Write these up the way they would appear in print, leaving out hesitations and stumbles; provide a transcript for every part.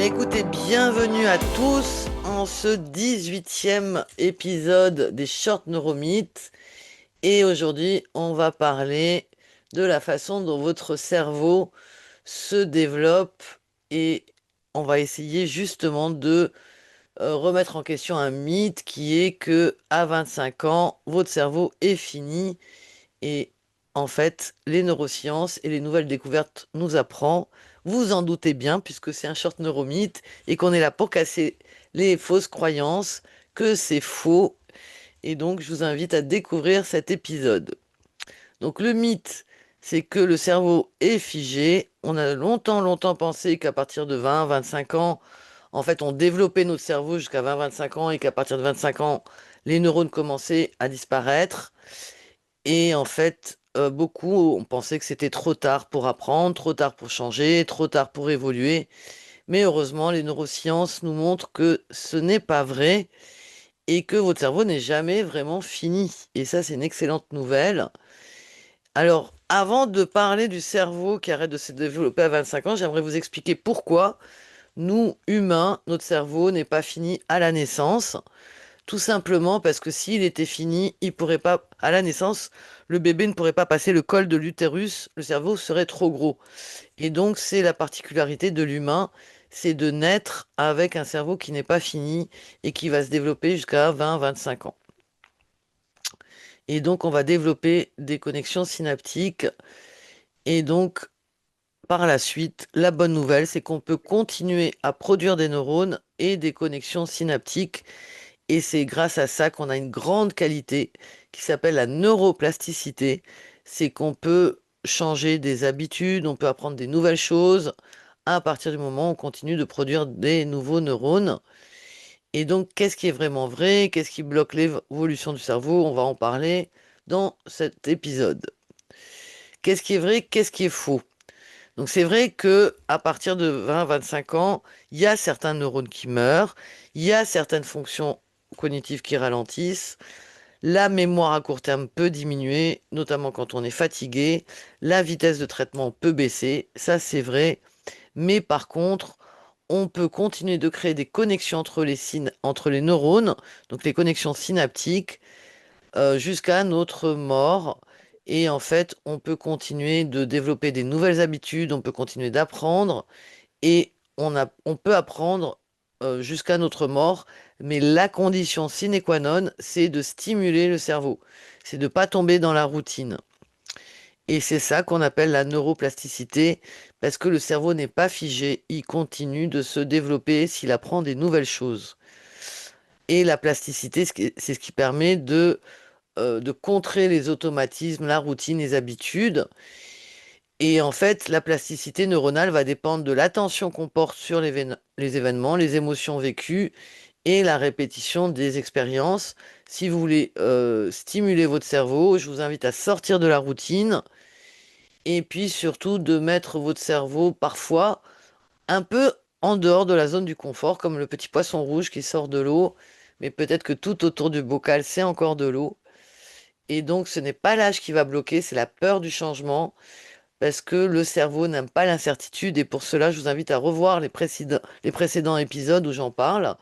Écoutez, bienvenue à tous en ce 18e épisode des Short Neuromythes. Et aujourd'hui, on va parler de la façon dont votre cerveau se développe et on va essayer justement de remettre en question un mythe qui est que à 25 ans, votre cerveau est fini. Et en fait, les neurosciences et les nouvelles découvertes nous apprennent, vous en doutez bien, puisque c'est un short neuromythe et qu'on est là pour casser les fausses croyances, que c'est faux. Et donc, je vous invite à découvrir cet épisode. Donc, le mythe, c'est que le cerveau est figé. On a longtemps pensé qu'à partir de 20, 25 ans, en fait, on développait notre cerveau jusqu'à 20, 25 ans et qu'à partir de 25 ans, les neurones commençaient à disparaître. Et en fait, beaucoup ont pensé que c'était trop tard pour apprendre, trop tard pour changer, trop tard pour évoluer. Mais heureusement, les neurosciences nous montrent que ce n'est pas vrai et que votre cerveau n'est jamais vraiment fini. Et ça, c'est une excellente nouvelle. Alors, avant de parler du cerveau qui arrête de se développer à 25 ans, j'aimerais vous expliquer pourquoi nous, humains, notre cerveau n'est pas fini à la naissance. Tout simplement parce que s'il était fini, il pourrait pas, à la naissance, le bébé ne pourrait pas passer le col de l'utérus, le cerveau serait trop gros. Et donc, c'est la particularité de l'humain, c'est de naître avec un cerveau qui n'est pas fini et qui va se développer jusqu'à 20, 25 ans. Et donc, on va développer des connexions synaptiques. Et donc, par la suite, la bonne nouvelle, c'est qu'on peut continuer à produire des neurones et des connexions synaptiques. Et c'est grâce à ça qu'on a une grande qualité qui s'appelle la neuroplasticité. C'est qu'on peut changer des habitudes, on peut apprendre des nouvelles choses à partir du moment où on continue de produire des nouveaux neurones. Et donc, qu'est-ce qui est vraiment vrai? Qu'est-ce qui bloque l'évolution du cerveau? On va en parler dans cet épisode. Qu'est-ce qui est vrai? Qu'est-ce qui est faux? Donc, c'est vrai que à partir de 20-25 ans, il y a certains neurones qui meurent, il y a certaines fonctions cognitives qui ralentissent. La mémoire à court terme peut diminuer, notamment quand on est fatigué. La vitesse de traitement peut baisser, ça c'est vrai. Mais par contre, on peut continuer de créer des connexions entre les neurones, donc les connexions synaptiques, jusqu'à notre mort. Et en fait, on peut continuer de développer des nouvelles habitudes, on peut continuer d'apprendre et on peut apprendre jusqu'à notre mort, mais la condition sine qua non, c'est de stimuler le cerveau. C'est de ne pas tomber dans la routine. Et c'est ça qu'on appelle la neuroplasticité, parce que le cerveau n'est pas figé, il continue de se développer s'il apprend des nouvelles choses. Et la plasticité, c'est ce qui permet de contrer les automatismes, la routine, les habitudes. Et en fait, la plasticité neuronale va dépendre de l'attention qu'on porte sur les événements, les émotions vécues et la répétition des expériences. Si vous voulez stimuler votre cerveau, je vous invite à sortir de la routine et puis surtout de mettre votre cerveau parfois un peu en dehors de la zone du confort, comme le petit poisson rouge qui sort de l'eau, mais peut-être que tout autour du bocal, c'est encore de l'eau. Et donc, ce n'est pas l'âge qui va bloquer, c'est la peur du changement parce que le cerveau n'aime pas l'incertitude et pour cela, je vous invite à revoir les précédents épisodes où j'en parle.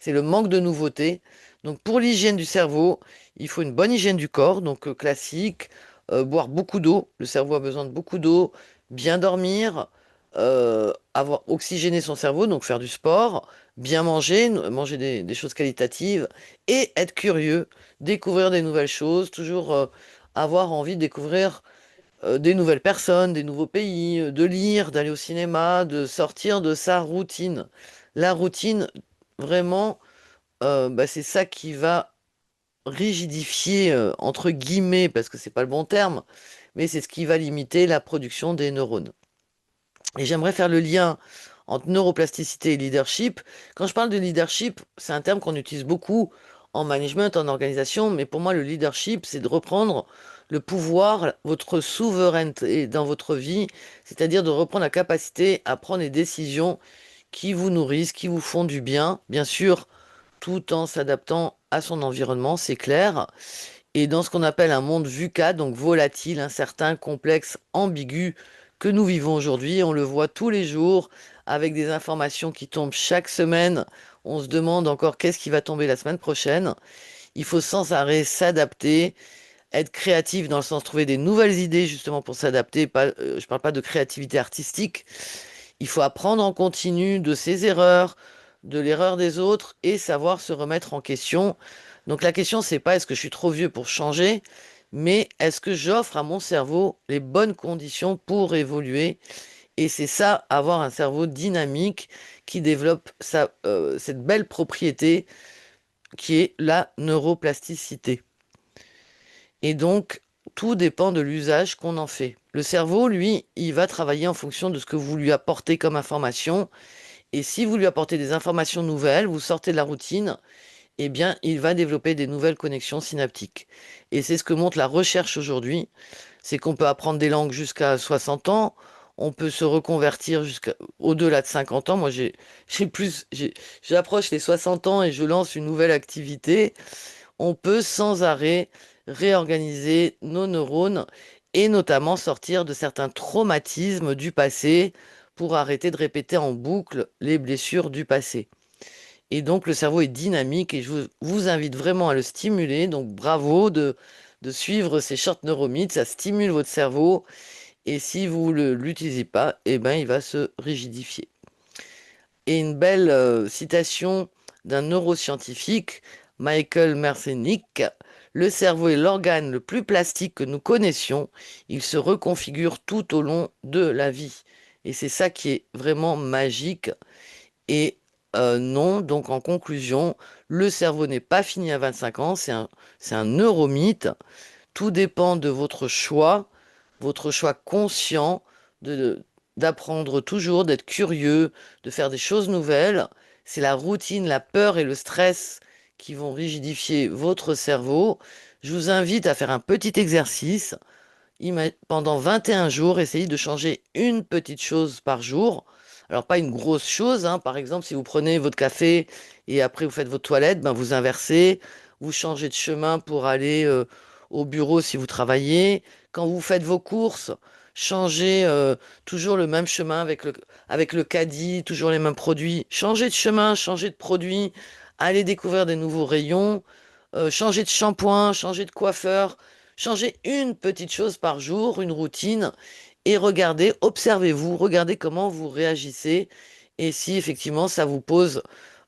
C'est le manque de nouveautés. Donc pour l'hygiène du cerveau, il faut une bonne hygiène du corps, donc classique, boire beaucoup d'eau. Le cerveau a besoin de beaucoup d'eau, bien dormir, avoir oxygéné son cerveau, donc faire du sport, bien manger, manger des choses qualitatives et être curieux, découvrir des nouvelles choses, toujours avoir envie de découvrir des nouvelles personnes, des nouveaux pays, de lire, d'aller au cinéma, de sortir de sa routine. La routine, vraiment, bah, c'est ça qui va rigidifier, entre guillemets, parce que c'est pas le bon terme, mais c'est ce qui va limiter la production des neurones. Et j'aimerais faire le lien entre neuroplasticité et leadership. Quand je parle de leadership, c'est un terme qu'on utilise beaucoup en management, en organisation, mais pour moi, le leadership, c'est de reprendre le pouvoir, votre souveraineté dans votre vie, c'est-à-dire de reprendre la capacité à prendre les décisions qui vous nourrissent, qui vous font du bien, bien sûr, tout en s'adaptant à son environnement, c'est clair. Et dans ce qu'on appelle un monde VUCA, donc volatile, incertain, complexe, ambigu, que nous vivons aujourd'hui, on le voit tous les jours avec des informations qui tombent chaque semaine. On se demande encore qu'est-ce qui va tomber la semaine prochaine. Il faut sans arrêt s'adapter, être créatif dans le sens de trouver des nouvelles idées justement pour s'adapter. Je parle pas de créativité artistique. Il faut apprendre en continu de ses erreurs, de l'erreur des autres et savoir se remettre en question. Donc la question, c'est pas est-ce que je suis trop vieux pour changer, mais est-ce que j'offre à mon cerveau les bonnes conditions pour évoluer? Et c'est ça, avoir un cerveau dynamique qui développe cette belle propriété qui est la neuroplasticité. Et donc, tout dépend de l'usage qu'on en fait. Le cerveau, lui, il va travailler en fonction de ce que vous lui apportez comme information. Et si vous lui apportez des informations nouvelles, vous sortez de la routine, eh bien, il va développer des nouvelles connexions synaptiques. Et c'est ce que montre la recherche aujourd'hui, c'est qu'on peut apprendre des langues jusqu'à 60 ans, on peut se reconvertir jusqu'à au-delà de 50 ans. Moi, j'approche les 60 ans et je lance une nouvelle activité. On peut sans arrêt réorganiser nos neurones et notamment sortir de certains traumatismes du passé pour arrêter de répéter en boucle les blessures du passé. Et donc le cerveau est dynamique et vous invite vraiment à le stimuler. Donc bravo de suivre ces short neuromythes, ça stimule votre cerveau et si vous ne l'utilisez pas, eh ben, il va se rigidifier. Et une belle citation d'un neuroscientifique, Michael Merzenich, le cerveau est l'organe le plus plastique que nous connaissions. Il se reconfigure tout au long de la vie. Et c'est ça qui est vraiment magique. Et non, donc en conclusion, le cerveau n'est pas fini à 25 ans, c'est un neuromythe. Tout dépend de votre choix conscient de, d'apprendre toujours, d'être curieux, de faire des choses nouvelles. C'est la routine, la peur et le stress qui vont rigidifier votre cerveau. Je vous invite à faire un petit exercice. Pendant 21 jours, essayez de changer une petite chose par jour. Alors, pas une grosse chose, hein. Par exemple, si vous prenez votre café et après vous faites votre toilette, ben vous inversez, vous changez de chemin pour aller au bureau si vous travaillez. Quand vous faites vos courses, changez toujours le même chemin avec le caddie, toujours les mêmes produits. Changez de chemin, changez de produit, allez découvrir des nouveaux rayons, changez de shampoing, changez de coiffeur. Changez une petite chose par jour, une routine, et regardez, observez-vous, regardez comment vous réagissez, et si effectivement ça vous pose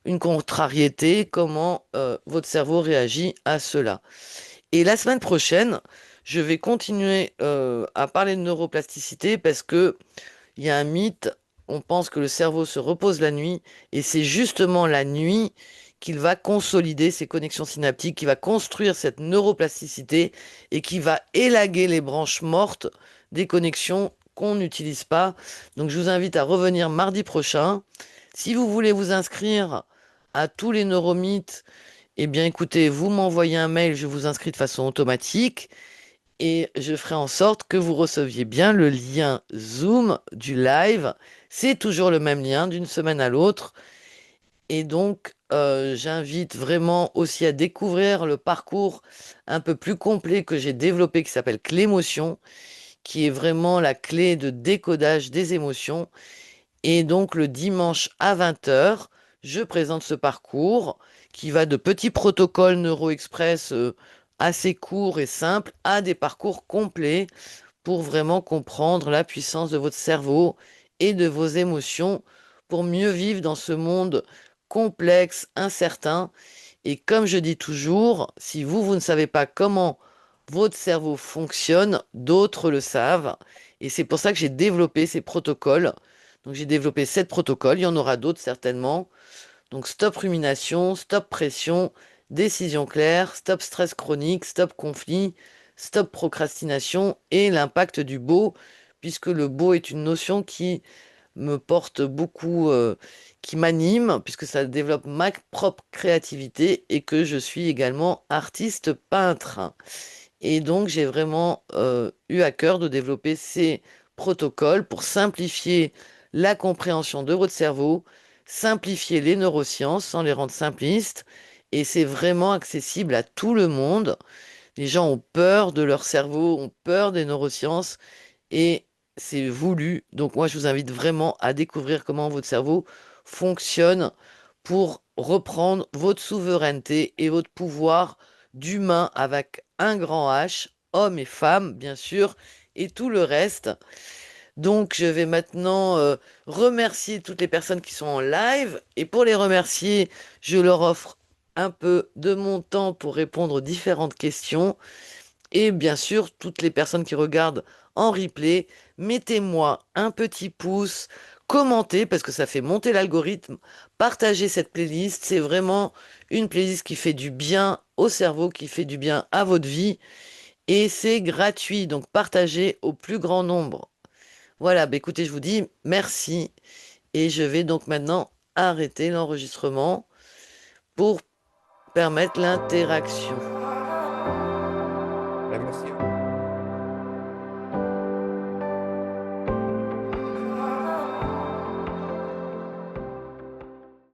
une contrariété, comment votre cerveau réagit à cela. Et la semaine prochaine, je vais continuer à parler de neuroplasticité parce que il y a un mythe, on pense que le cerveau se repose la nuit, et c'est justement la nuit qu'il va consolider ses connexions synaptiques, qui va construire cette neuroplasticité et qui va élaguer les branches mortes des connexions qu'on n'utilise pas. Donc je vous invite à revenir mardi prochain. Si vous voulez vous inscrire à tous les neuromythes, eh bien écoutez, vous m'envoyez un mail, je vous inscris de façon automatique et je ferai en sorte que vous receviez bien le lien Zoom du live. C'est toujours le même lien d'une semaine à l'autre. Et donc, j'invite vraiment aussi à découvrir le parcours un peu plus complet que j'ai développé qui s'appelle Clémotion, qui est vraiment la clé de décodage des émotions. Et donc, le dimanche à 20 heures, je présente ce parcours qui va de petits protocoles NeuroExpress assez courts et simples à des parcours complets pour vraiment comprendre la puissance de votre cerveau et de vos émotions pour mieux vivre dans ce monde complexe, incertain. Et comme je dis toujours, si vous ne savez pas comment votre cerveau fonctionne, d'autres le savent. Et c'est pour ça que j'ai développé ces protocoles. Donc j'ai développé 7 protocoles, il y en aura d'autres certainement. Donc stop rumination, stop pression, décision claire, stop stress chronique, stop conflit, stop procrastination et l'impact du beau, puisque le beau est une notion qui me porte beaucoup, qui m'anime, puisque ça développe ma propre créativité et que je suis également artiste peintre. Et donc j'ai vraiment eu à cœur de développer ces protocoles pour simplifier la compréhension de votre cerveau, simplifier les neurosciences sans les rendre simplistes. Et c'est vraiment accessible à tout le monde. Les gens ont peur de leur cerveau, ont peur des neurosciences. Et c'est voulu. Donc moi, je vous invite vraiment à découvrir comment votre cerveau fonctionne pour reprendre votre souveraineté et votre pouvoir d'humain avec un grand H, hommes et femmes, bien sûr, et tout le reste. Donc, je vais maintenant remercier toutes les personnes qui sont en live. Et pour les remercier, je leur offre un peu de mon temps pour répondre aux différentes questions. Et bien sûr, toutes les personnes qui regardent en replay, mettez-moi un petit pouce, commentez parce que ça fait monter l'algorithme, partagez cette playlist. C'est vraiment une playlist qui fait du bien au cerveau, qui fait du bien à votre vie. Et c'est gratuit, donc partagez au plus grand nombre. Voilà, bah écoutez, je vous dis merci et je vais donc maintenant arrêter l'enregistrement pour permettre l'interaction. Ben, merci.